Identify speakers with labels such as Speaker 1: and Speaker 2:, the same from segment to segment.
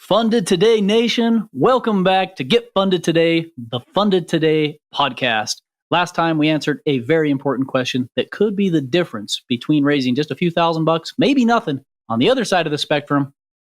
Speaker 1: Funded Today Nation, welcome back to Get Funded Today, the Funded Today podcast. Last time we answered a very important question that could be the difference between raising just a few $1,000, maybe nothing, on the other side of the spectrum,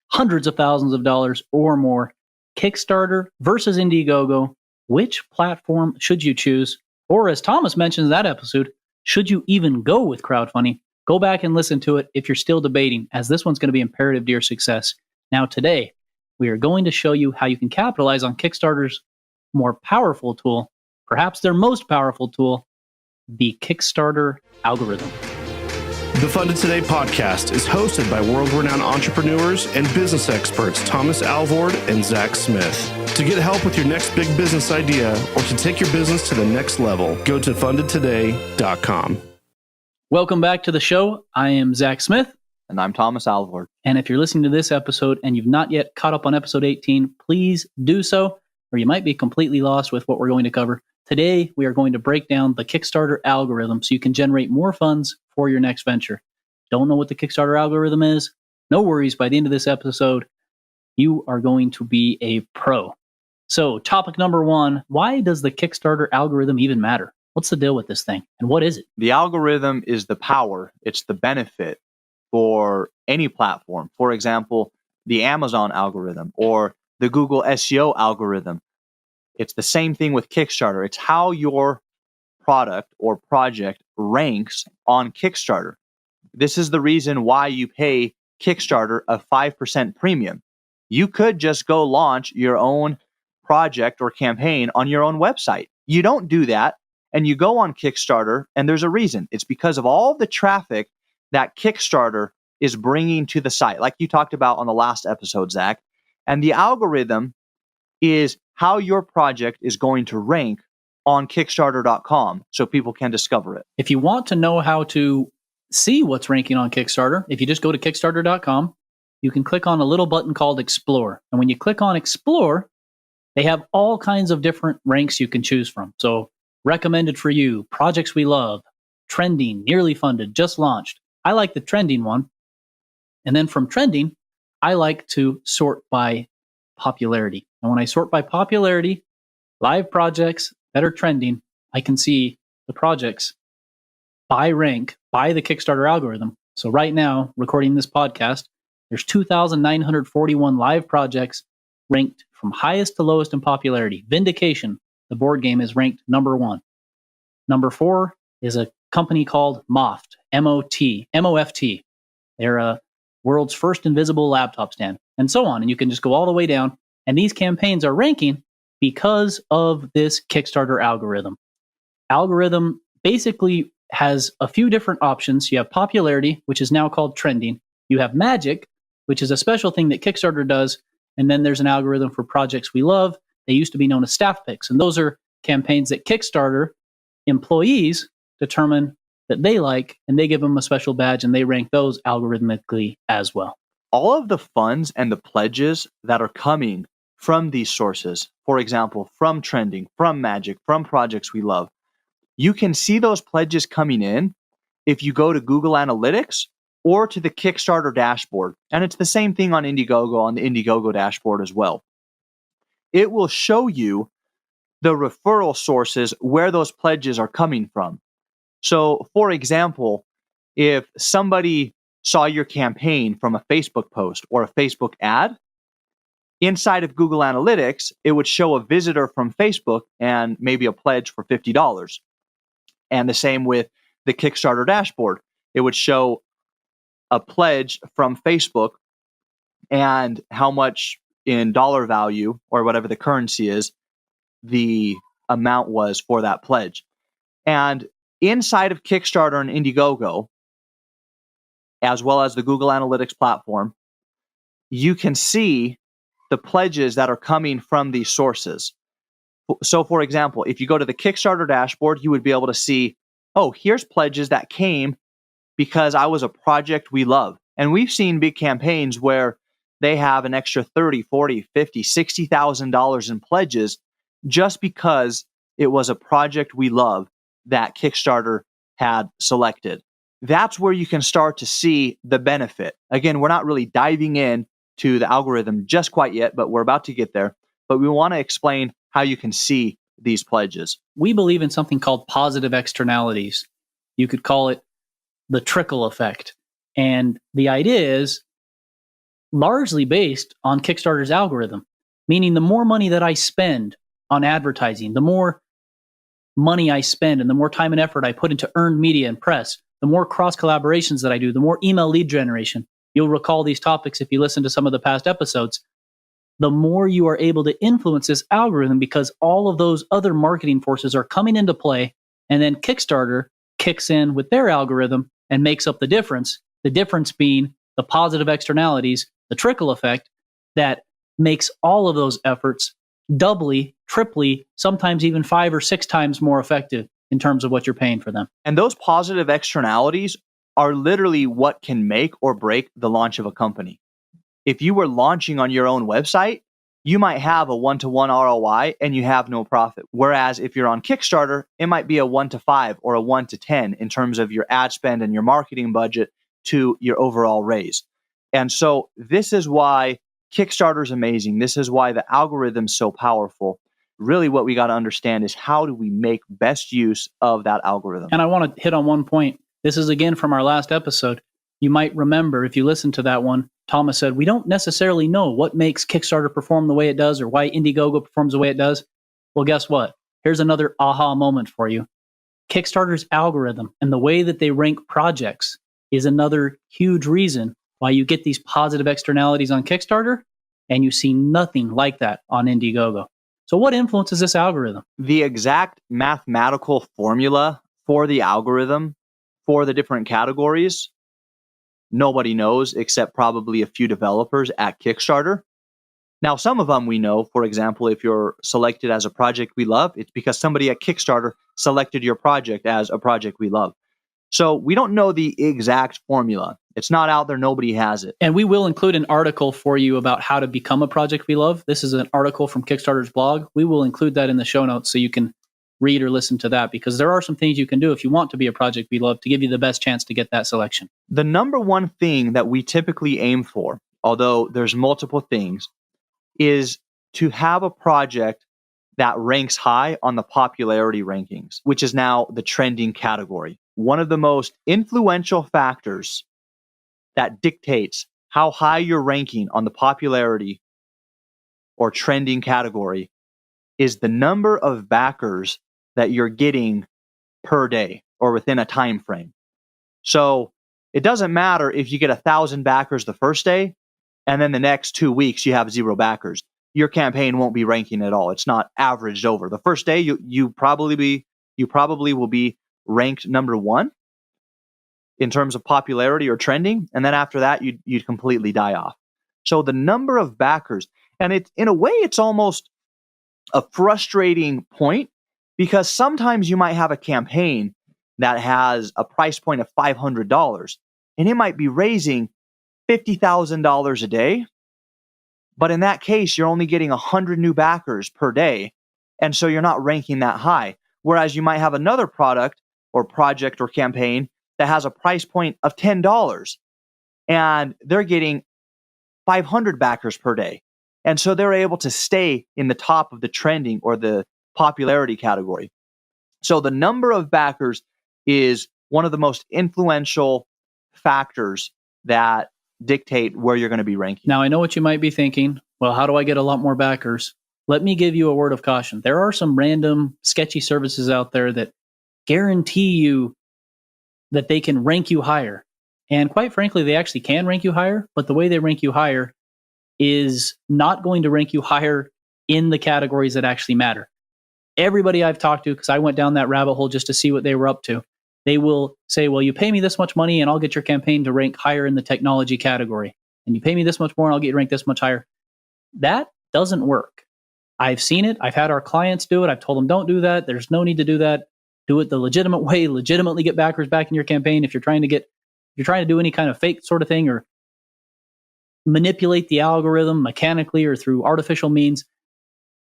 Speaker 1: hundreds of thousands of dollars or more. Kickstarter versus Indiegogo. Which platform should you choose? Or as Thomas mentioned in that episode, should you even go with crowdfunding? Go back and listen to it if you're still debating, as this one's going to be imperative to your success. Now today, we are going to show you how you can capitalize on Kickstarter's more powerful tool, perhaps their most powerful tool, the Kickstarter algorithm.
Speaker 2: The Funded Today podcast is hosted by world-renowned entrepreneurs and business experts Thomas Alvord and Zach Smith. To get help with your next big business idea or to take your business to the next level, go to fundedtoday.com.
Speaker 1: Welcome back to the show. I am Zach Smith.
Speaker 3: And I'm Thomas Alvord.
Speaker 1: And if you're listening to this episode and you've not yet caught up on episode 18, please do so, or you might be completely lost with what we're going to cover. Today, we are going to break down the Kickstarter algorithm so you can generate more funds for your next venture. Don't know what the Kickstarter algorithm is? No worries. By the end of this episode, you are going to be a pro. So, topic number one, why does the Kickstarter algorithm even matter? What's the deal with this thing? And what is it?
Speaker 3: The algorithm is the power. It's the benefit for any platform. For example, the Amazon algorithm or the Google SEO algorithm. It's the same thing with Kickstarter. It's how your product or project ranks on Kickstarter. This is the reason why you pay Kickstarter a 5% premium. You could just go launch your own project or campaign on your own website. You don't do that, and you go on Kickstarter, and there's a reason. It's because of all the traffic that Kickstarter is bringing to the site, like you talked about on the last episode, Zach. And the algorithm is how your project is going to rank on Kickstarter.com so people can discover it.
Speaker 1: If you want to know how to see what's ranking on Kickstarter, if you just go to Kickstarter.com, you can click on a little button called Explore. And when you click on Explore, they have all kinds of different ranks you can choose from. So recommended for you, projects we love, trending, nearly funded, just launched. I like the trending one. And then from trending, I like to sort by popularity. And when I sort by popularity, live projects that are trending, I can see the projects by rank, by the Kickstarter algorithm. So right now, recording this podcast, there's 2,941 live projects ranked from highest to lowest in popularity. Vindication, the board game, is ranked number 1. Number 4 is a company called Moft, M-O-F-T. They're a world's first invisible laptop stand, and so on. And you can just go all the way down. And these campaigns are ranking because of this Kickstarter algorithm. Algorithm basically has a few different options. You have popularity, which is now called trending. You have magic, which is a special thing that Kickstarter does. And then there's an algorithm for projects we love. They used to be known as staff picks. And those are campaigns that Kickstarter employees determine that they like, and they give them a special badge, and they rank those algorithmically as well.
Speaker 3: All of the funds and the pledges that are coming from these sources, for example, from trending, from magic, from projects we love, you can see those pledges coming in if you go to Google Analytics or to the Kickstarter dashboard. And it's the same thing on Indiegogo, on the Indiegogo dashboard as well. It will show you the referral sources where those pledges are coming from. So, for example, if somebody saw your campaign from a Facebook post or a Facebook ad, inside of Google Analytics, it would show a visitor from Facebook and maybe a pledge for $50. And the same with the Kickstarter dashboard. It would show a pledge from Facebook and how much in dollar value or whatever the currency is, the amount was for that pledge. And inside of Kickstarter and Indiegogo, as well as the Google Analytics platform, you can see the pledges that are coming from these sources. So, for example, if you go to the Kickstarter dashboard, you would be able to see, oh, here's pledges that came because I was a project we love. And we've seen big campaigns where they have an extra $30, $40, $50, $60,000 in pledges just because it was a project we love that Kickstarter had selected. That's where you can start to see the benefit. Again, we're not really diving in to the algorithm just quite yet, but we're about to get there. But we want to explain how you can see these pledges.
Speaker 1: We believe in something called positive externalities. You could call it the trickle effect. And the idea is largely based on Kickstarter's algorithm, meaning the more money that I spend on advertising, the more money I spend and the more time and effort I put into earned media and press, the more cross collaborations that I do, the more email lead generation. You'll recall these topics if you listen to some of the past episodes. The more you are able to influence this algorithm because all of those other marketing forces are coming into play, and then Kickstarter kicks in with their algorithm and makes up the difference being the positive externalities, the trickle effect that makes all of those efforts doubly, triply, sometimes even 5 or 6 times more effective in terms of what you're paying for them.
Speaker 3: And those positive externalities are literally what can make or break the launch of a company. If you were launching on your own website, you might have a 1-to-1 ROI and you have no profit. Whereas if you're on Kickstarter, it might be a 1-to-5 or a 1-to-10 in terms of your ad spend and your marketing budget to your overall raise. And so this is why Kickstarter is amazing. This is why the algorithm's so powerful. Really what we got to understand is how do we make best use of that algorithm?
Speaker 1: And I want to hit on one point. This is again from our last episode. You might remember if you listened to that one, Thomas said, we don't necessarily know what makes Kickstarter perform the way it does or why Indiegogo performs the way it does. Well, guess what? Here's another aha moment for you. Kickstarter's algorithm and the way that they rank projects is another huge reason why you get these positive externalities on Kickstarter and you see nothing like that on Indiegogo. So what influences this algorithm?
Speaker 3: The exact mathematical formula for the algorithm for the different categories, nobody knows except probably a few developers at Kickstarter. Now, some of them we know. For example, if you're selected as a project we love, it's because somebody at Kickstarter selected your project as a project we love. So we don't know the exact formula. It's not out there. Nobody has it.
Speaker 1: And we will include an article for you about how to become a project we love. This is an article from Kickstarter's blog. We will include that in the show notes so you can read or listen to that, because there are some things you can do if you want to be a project we love to give you the best chance to get that selection.
Speaker 3: The number one thing that we typically aim for, although there's multiple things, is to have a project that ranks high on the popularity rankings, which is now the trending category. One of the most influential factors that dictates how high you're ranking on the popularity or trending category is the number of backers that you're getting per day or within a time frame. So it doesn't matter if you get 1,000 backers the first day and then the next 2 weeks you have 0 backers. Your campaign won't be ranking at all. It's not averaged over. The first day you probably will be ranked number 1 in terms of popularity or trending, and then after that you'd completely die off. So the number of backers, and it in a way it's almost a frustrating point, because sometimes you might have a campaign that has a price point of $500 and it might be raising $50,000 a day. But in that case, you're only getting 100 new backers per day. And so you're not ranking that high. Whereas you might have another product or project or campaign that has a price point of $10 and they're getting 500 backers per day. And so they're able to stay in the top of the trending or the popularity category. So the number of backers is one of the most influential factors that dictate where you're going to be ranking.
Speaker 1: Now, I know what you might be thinking. Well, how do I get a lot more backers? Let me give you a word of caution. There are some random sketchy services out there that guarantee you that they can rank you higher. And quite frankly, they actually can rank you higher, but the way they rank you higher is not going to rank you higher in the categories that actually matter. Everybody I've talked to, because I went down that rabbit hole just to see what they were up to, they will say, well, you pay me this much money and I'll get your campaign to rank higher in the technology category. And you pay me this much more and I'll get you ranked this much higher. That doesn't work. I've seen it. I've had our clients do it. I've told them, don't do that. There's no need to do that. Do it the legitimate way, legitimately get backers back in your campaign. If you're trying to do any kind of fake sort of thing or manipulate the algorithm mechanically or through artificial means,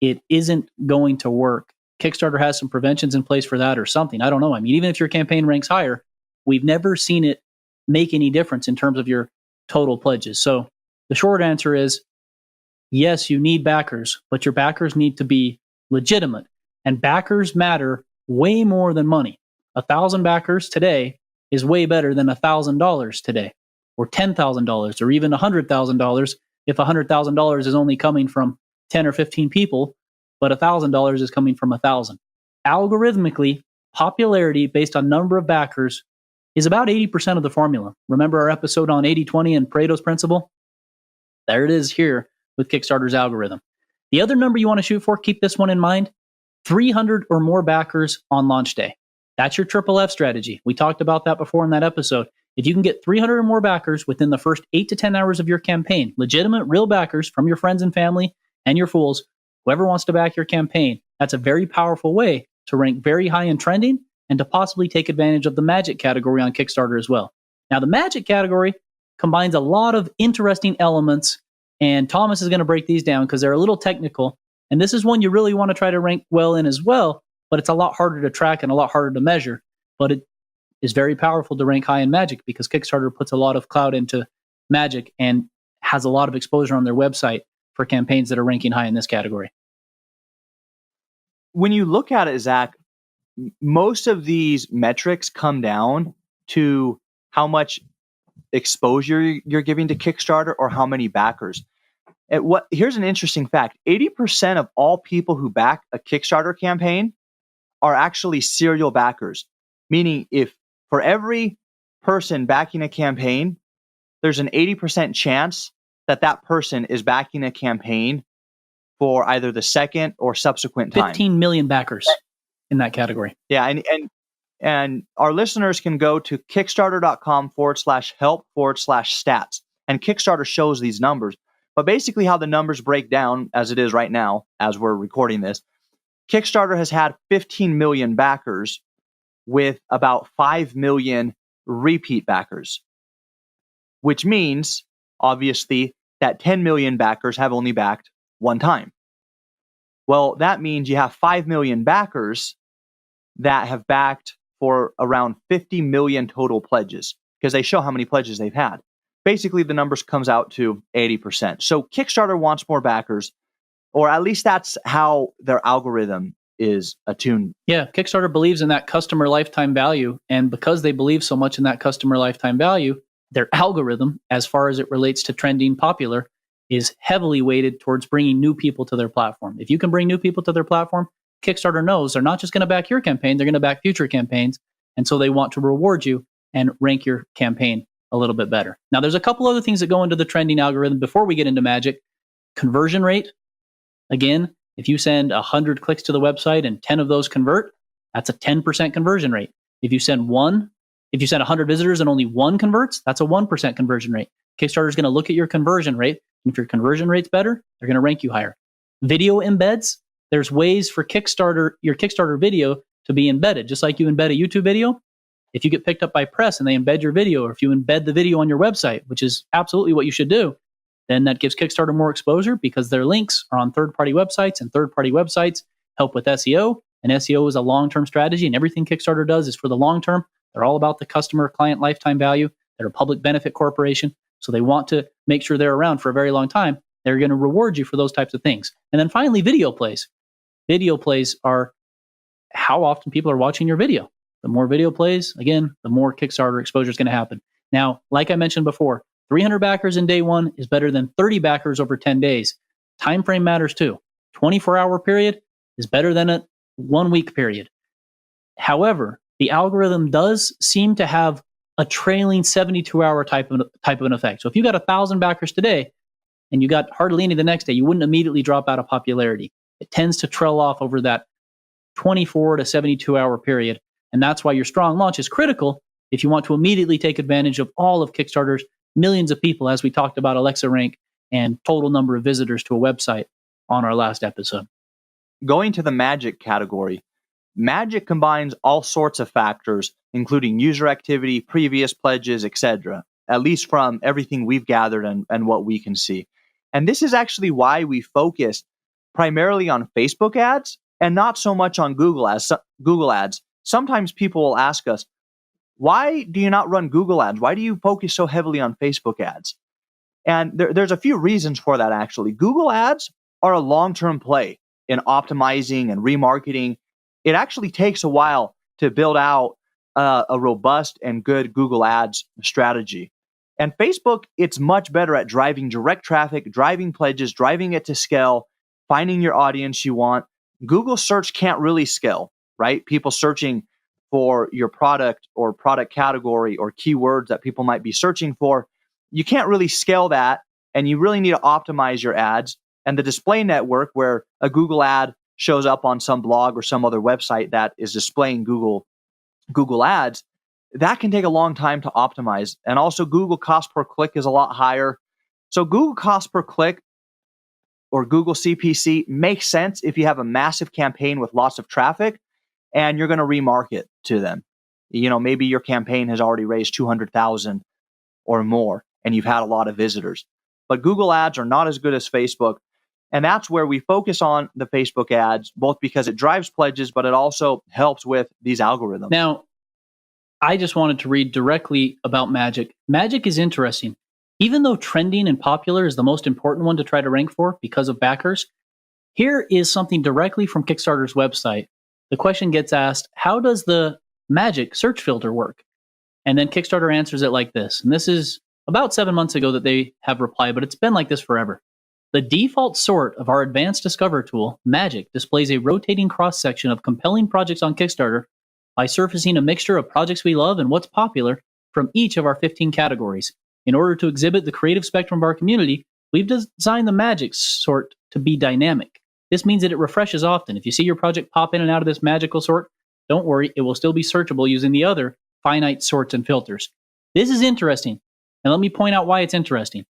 Speaker 1: it isn't going to work. Kickstarter has some preventions in place for that or something. I don't know. I mean, even if your campaign ranks higher, we've never seen it make any difference in terms of your total pledges. So The short answer is yes, you need backers, but your backers need to be legitimate. And backers matter way more than money. 1,000 backers today is way better than $1,000 today, or $10,000, or even $100,000 if $100,000 is only coming from 10 or 15 people, but $1,000 is coming from 1,000. Algorithmically, popularity based on number of backers is about 80% of the formula. Remember our episode on 80-20 and Pareto's principle? There it is here with Kickstarter's algorithm. The other number you want to shoot for, keep this one in mind, 300 or more backers on launch day. That's your Triple F strategy. We talked about that before in that episode. If you can get 300 or more backers within the first 8 to 10 hours of your campaign, legitimate, real backers from your friends and family and your fools, whoever wants to back your campaign, that's a very powerful way to rank very high in trending and to possibly take advantage of the magic category on Kickstarter as well. Now, the magic category combines a lot of interesting elements, and Thomas is going to break these down because they're a little technical. And this is one you really want to try to rank well in as well, but it's a lot harder to track and a lot harder to measure. But it is very powerful to rank high in magic because Kickstarter puts a lot of clout into magic and has a lot of exposure on their website for campaigns that are ranking high in this category.
Speaker 3: When you look at it, Zach, most of these metrics come down to how much exposure you're giving to Kickstarter or how many backers. Here's an interesting fact. 80% of all people who back a Kickstarter campaign are actually serial backers, meaning if for every person backing a campaign, there's an 80% chance that that person is backing a campaign for either the second or subsequent time.
Speaker 1: 15 million backers in that category.
Speaker 3: Yeah, and our listeners can go to kickstarter.com/help/stats. And Kickstarter shows these numbers. But basically how the numbers break down as it is right now, as we're recording this, Kickstarter has had 15 million backers with about 5 million repeat backers, which means, obviously, that 10 million backers have only backed one time. Well, that means you have 5 million backers that have backed for around 50 million total pledges because they show how many pledges they've had. Basically, the numbers comes out to 80%. So Kickstarter wants more backers, or at least that's how their algorithm is attuned.
Speaker 1: Yeah, Kickstarter believes in that customer lifetime value. And because they believe so much in that customer lifetime value, their algorithm, as far as it relates to trending popular, is heavily weighted towards bringing new people to their platform. If you can bring new people to their platform, Kickstarter knows they're not just going to back your campaign, they're going to back future campaigns. And so they want to reward you and rank your campaign a little bit better. Now, there's a couple other things that go into the trending algorithm before we get into magic. Conversion rate. Again, if you send 100 clicks to the website and 10 of those convert, that's a 10% conversion rate. If you send 100 visitors and only 1 converts, that's a 1% conversion rate. Kickstarter is going to look at your conversion rate. And if your conversion rate's better, they're going to rank you higher. Video embeds. There's ways for your Kickstarter video to be embedded, just like you embed a YouTube video. If you get picked up by press and they embed your video, or if you embed the video on your website, which is absolutely what you should do, then that gives Kickstarter more exposure because their links are on third-party websites, and third-party websites help with SEO. And SEO is a long-term strategy, and everything Kickstarter does is for the long term. They're all about the customer client lifetime value. They're a public benefit corporation, so they want to make sure they're around for a very long time. They're going to reward you for those types of things. And then finally, video plays. Video plays are how often people are watching your video. The more video plays, again, the more Kickstarter exposure is going to happen. Now, like I mentioned before, 300 backers in day one is better than 30 backers over 10 days. Time frame matters too. 24-hour period is better than a 1-week period. However, the algorithm does seem to have a trailing 72-hour type of an effect. So if you got 1,000 backers today and you got hardly any the next day, you wouldn't immediately drop out of popularity. It tends to trail off over that 24 to 72-hour period. And that's why your strong launch is critical if you want to immediately take advantage of all of Kickstarter's millions of people, as we talked about Alexa rank and total number of visitors to a website on our last episode.
Speaker 3: Going to the magic category, magic combines all sorts of factors, including user activity, previous pledges, etc., at least from everything we've gathered and what we can see. And this is actually why we focus primarily on Facebook ads and not so much on Google ads. Sometimes people will ask us, why do you not run Google ads? Why do you focus so heavily on Facebook ads? And there's a few reasons for that, actually. Google Ads are a long-term play in optimizing and remarketing. It actually takes a while to build out a robust and good Google Ads strategy. And Facebook, it's much better at driving direct traffic, driving pledges, driving it to scale, finding your audience you want. Google search can't really scale, right? People searching for your product or product category or keywords that people might be searching for. You can't really scale that, and you really need to optimize your ads. And the display network, where a Google ad shows up on some blog or some other website that is displaying Google ads, that can take a long time to optimize. And also Google cost per click is a lot higher. So Google cost per click or Google CPC makes sense if you have a massive campaign with lots of traffic and you're going to remarket to them. Maybe your campaign has already raised 200,000 or more and you've had a lot of visitors. But Google ads are not as good as Facebook. And that's where we focus on the Facebook ads, both because it drives pledges, but it also helps with these algorithms.
Speaker 1: Now, I just wanted to read directly about Magic. Magic is interesting. Even though trending and popular is the most important one to try to rank for because of backers, here is something directly from Kickstarter's website. The question gets asked, how does the Magic search filter work? And then Kickstarter answers it like this. And this is about 7 months ago that they have replied, but it's been like this forever. The default sort of our advanced Discover tool, Magic, displays a rotating cross-section of compelling projects on Kickstarter by surfacing a mixture of projects we love and what's popular from each of our 15 categories. In order to exhibit the creative spectrum of our community, we've designed the Magic sort to be dynamic. This means that it refreshes often. If you see your project pop in and out of this magical sort, don't worry, it will still be searchable using the other finite sorts and filters. This is interesting, and let me point out why it's interesting.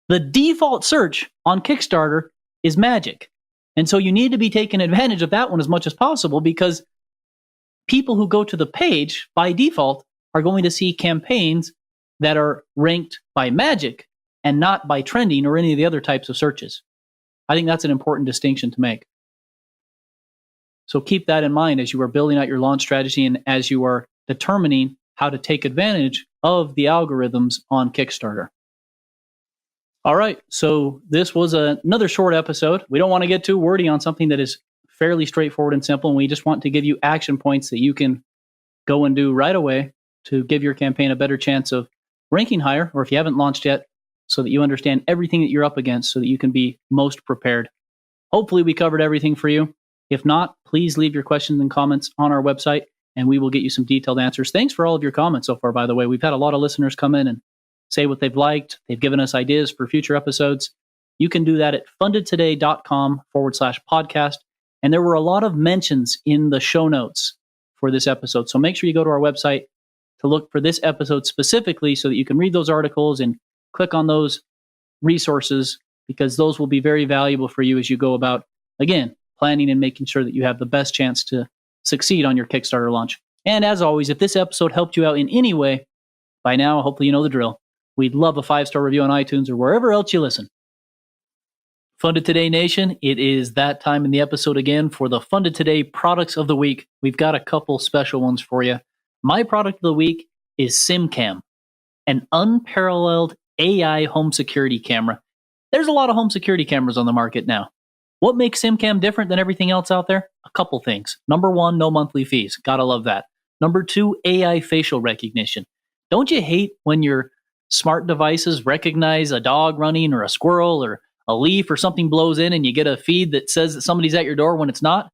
Speaker 1: The default search on Kickstarter is Magic, and so you need to be taking advantage of that one as much as possible, because people who go to the page by default are going to see campaigns that are ranked by Magic and not by trending or any of the other types of searches. I think that's an important distinction to make. So keep that in mind as you are building out your launch strategy and as you are determining how to take advantage of the algorithms on Kickstarter. All right, so this was another short episode. We don't want to get too wordy on something that is fairly straightforward and simple, and we just want to give you action points that you can go and do right away to give your campaign a better chance of ranking higher, or if you haven't launched yet, so that you understand everything that you're up against so that you can be most prepared. Hopefully we covered everything for you. If not, please leave your questions and comments on our website, and we will get you some detailed answers. Thanks for all of your comments so far, by the way. We've had a lot of listeners come in and say what they've liked. They've given us ideas for future episodes. You can do that at fundedtoday.com/podcast. And there were a lot of mentions in the show notes for this episode. So make sure you go to our website to look for this episode specifically so that you can read those articles and click on those resources, because those will be very valuable for you as you go about, again, planning and making sure that you have the best chance to succeed on your Kickstarter launch. And as always, if this episode helped you out in any way, by now, hopefully you know the drill. We'd love a 5-star review on iTunes or wherever else you listen. Funded Today Nation, it is that time in the episode again for the Funded Today Products of the Week. We've got a couple special ones for you. My product of the week is SimCam, an unparalleled AI home security camera. There's a lot of home security cameras on the market now. What makes SimCam different than everything else out there? A couple things. Number one, no monthly fees. Gotta love that. Number two, AI facial recognition. Don't you hate when your smart devices recognize a dog running or a squirrel or a leaf or something blows in and you get a feed that says that somebody's at your door when it's not?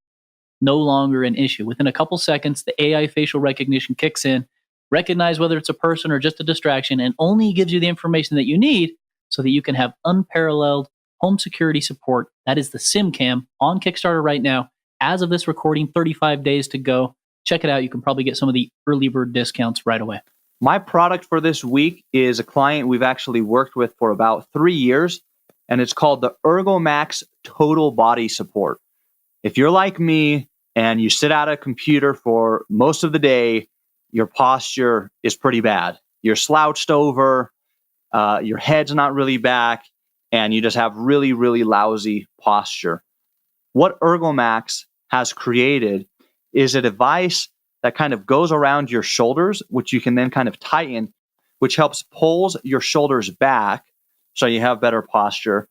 Speaker 1: No longer an issue. Within a couple seconds, the AI facial recognition kicks in, recognize whether it's a person or just a distraction, and only gives you the information that you need so that you can have unparalleled home security support. That is the SimCam on Kickstarter right now. As of this recording, 35 days to go. Check it out. You can probably get some of the early bird discounts right away.
Speaker 3: My product for this week is a client we've actually worked with for about 3 years, and it's called the ErgoMax Total Body Support. If you're like me and you sit at a computer for most of the day, your posture is pretty bad. You're slouched over, your head's not really back, and you just have really, really lousy posture. What ErgoMax has created is a device that kind of goes around your shoulders, which you can then kind of tighten, which helps pulls your shoulders back so you have better posture.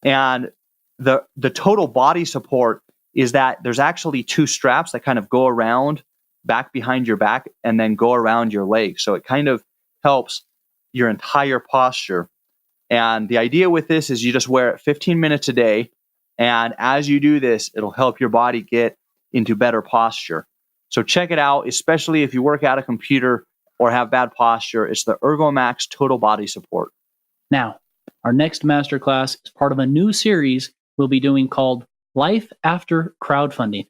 Speaker 3: And the total body support is that there's actually two straps that kind of go around back behind your back and then go around your legs. So it kind of helps your entire posture. And the idea with this is you just wear it 15 minutes a day. And as you do this, it'll help your body get into better posture. So check it out, especially if you work at a computer or have bad posture. It's the ErgoMax Total Body Support.
Speaker 1: Now, our next masterclass is part of a new series we'll be doing called Life After Crowdfunding.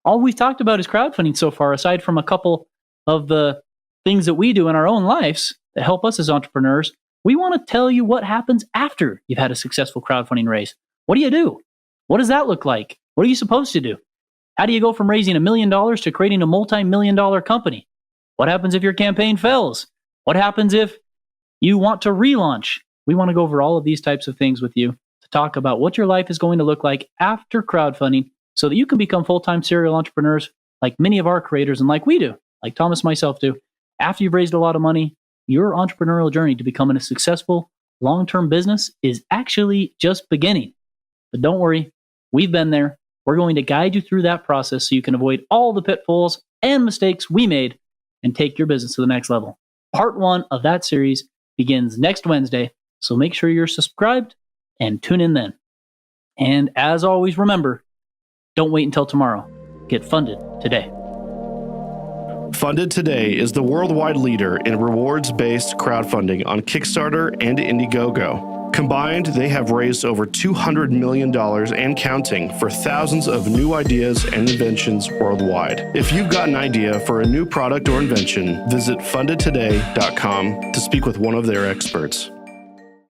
Speaker 1: All we've talked about is crowdfunding so far, aside from a couple of the things that we do in our own lives that help us as entrepreneurs. We want to tell you what happens after you've had a successful crowdfunding raise. What do you do? What does that look like? What are you supposed to do? How do you go from raising $1 million to creating a multi-million-dollar company? What happens if your campaign fails? What happens if you want to relaunch? We want to go over all of these types of things with you to talk about what your life is going to look like after crowdfunding so that you can become full-time serial entrepreneurs like many of our creators and like we do, like Thomas and myself do. After you've raised a lot of money, your entrepreneurial journey to becoming a successful long-term business is actually just beginning. But don't worry, we've been there. We're going to guide you through that process so you can avoid all the pitfalls and mistakes we made and take your business to the next level. Part 1 of that series begins next Wednesday, so make sure you're subscribed and tune in then. And as always, remember, don't wait until tomorrow. Get funded today.
Speaker 2: Funded Today is the worldwide leader in rewards-based crowdfunding on Kickstarter and Indiegogo. Combined, they have raised over $200 million and counting for thousands of new ideas and inventions worldwide. If you've got an idea for a new product or invention, visit fundedtoday.com to speak with one of their experts.